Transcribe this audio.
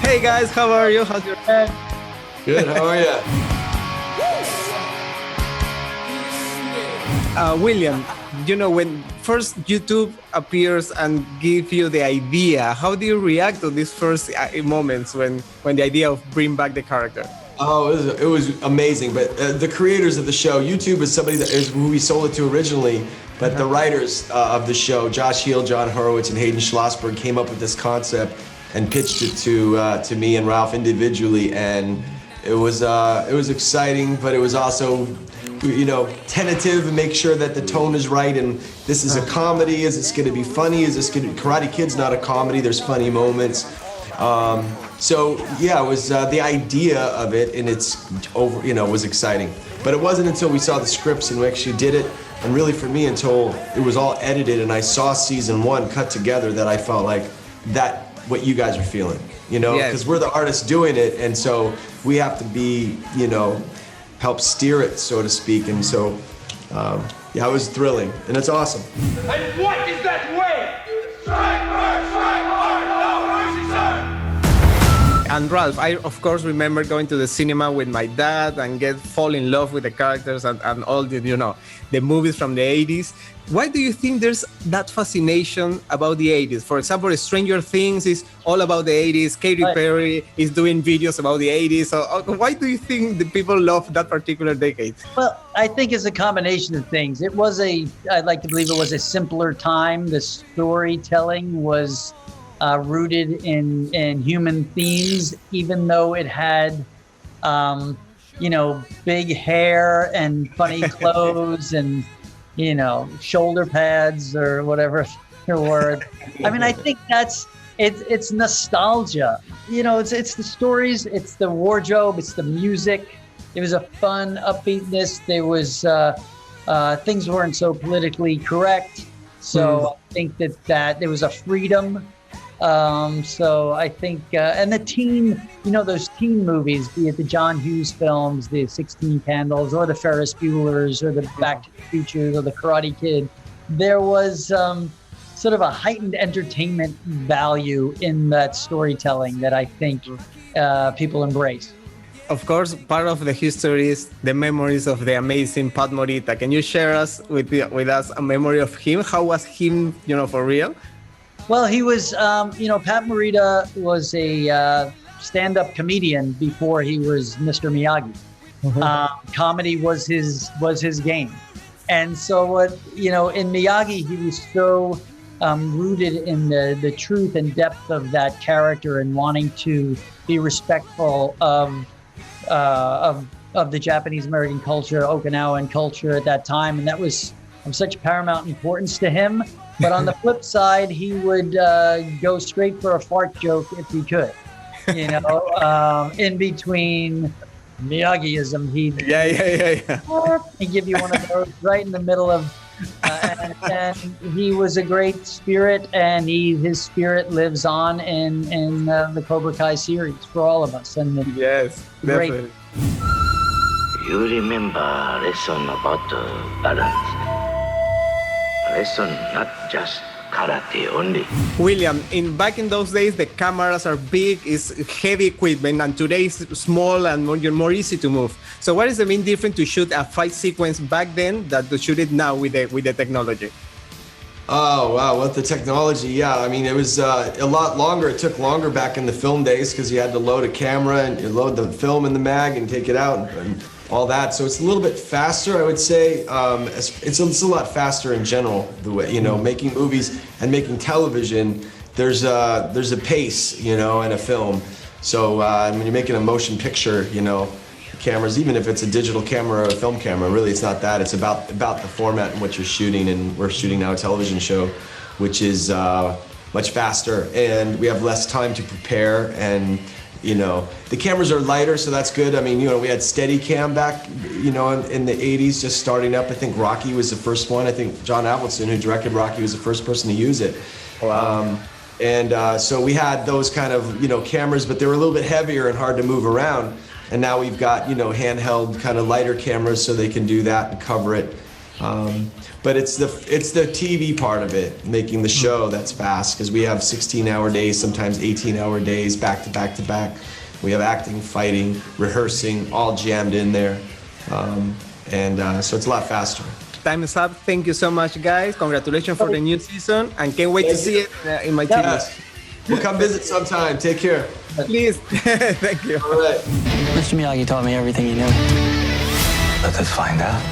Hey guys, how are you? How's your day? Good, how are you? William, when first YouTube appears and give you the idea, how do you react to these first moments when the idea of bring back the character? Oh, it was amazing. But the creators of the show, YouTube is somebody that is who we sold it to originally. But the writers of the show, Josh Heel, John Horowitz, and Hayden Schlossberg, came up with this concept and pitched it to me and Ralph individually. And it was exciting, but it was also, tentative and make sure that the tone is right. And this is a comedy. Is this going to be funny? Is this going to Karate Kid's not a comedy? There's funny moments. So yeah, it was the idea of it, and it's over. Was exciting. But it wasn't until we saw the scripts and we actually did it, and really for me until it was all edited and I saw season 1 cut together that I felt like that what you guys are feeling. Because we're the artists doing it, and so we have to be, help steer it, so to speak. And so, it was thrilling, and it's awesome. And what is that way? Strike hard, no mercy, sir! And Ralph, I of course remember going to the cinema with my dad and fall in love with the characters and all the the movies from the 80s. Why do you think there's that fascination about the 80s? For example, Stranger Things is all about the 80s. Katy Perry is doing videos about the 80s. So why do you think the people love that particular decade? Well, I think it's a combination of things. I'd like to believe it was a simpler time. The storytelling was rooted in human themes, even though it had, big hair and funny clothes and, shoulder pads or whatever your word. I mean, I think it's nostalgia. It's the stories, it's the wardrobe, it's the music. It was a fun upbeatness. There was things weren't so politically correct. So I think that there was a freedom. So I think, and the those teen movies, be it the John Hughes films, the 16 Candles, or the Ferris Bueller's, or the Back to the Future, or the Karate Kid, there was sort of a heightened entertainment value in that storytelling that I think people embrace. Of course, part of the history is the memories of the amazing Pat Morita. Can you share with us a memory of him? How was him, for real? Well, he was, Pat Morita was a stand-up comedian before he was Mr. Miyagi. Comedy was his game. And so, in Miyagi, he was so rooted in the truth and depth of that character and wanting to be respectful of the Japanese American culture, Okinawan culture at that time. And that was of such paramount importance to him. But on the flip side, he would go straight for a fart joke if he could. In between Miyagi-ism, he'd give you one of those right in the middle of. And he was a great spirit, and his spirit lives on in the Cobra Kai series for all of us. And yes, definitely. You remember lesson about balance. Lesson, not just karate only. William, back in those days, the cameras are big, it's heavy equipment, and today it's small and more easy to move. So what is the main difference to shoot a fight sequence back then than to shoot it now with the technology? Oh, wow, with the technology, yeah. I mean, it was a lot longer. It took longer back in the film days because you had to load a camera and you load the film in the mag and take it out and all that. So it's a little bit faster, I would say. It's a lot faster in general, the way, making movies and making television, there's a pace, in a film. So when you're making a motion picture, cameras, even if it's a digital camera or a film camera, really it's not that. It's about the format and what you're shooting. And we're shooting now a television show, which is much faster, and we have less time to prepare. And the cameras are lighter, so that's good. I mean, we had Steadicam back, in the 80s, just starting up. I think Rocky was the first one. I think John Avildsen, who directed Rocky, was the first person to use it. Wow. So we had those kind of, cameras, but they were a little bit heavier and hard to move around. And now we've got, handheld kind of lighter cameras so they can do that and cover it. But it's the TV part of it, making the show that's fast, because we have 16-hour days, sometimes 18-hour days, back to back to back. We have acting, fighting, rehearsing, all jammed in there. So it's a lot faster. Time is up. Thank you so much, guys. Congratulations for the new season, and can't wait to see it in my TV. Yes. We'll come visit sometime. Take care. Please. Thank you. All right. Mr. Miyagi taught me everything he knew. Let us find out.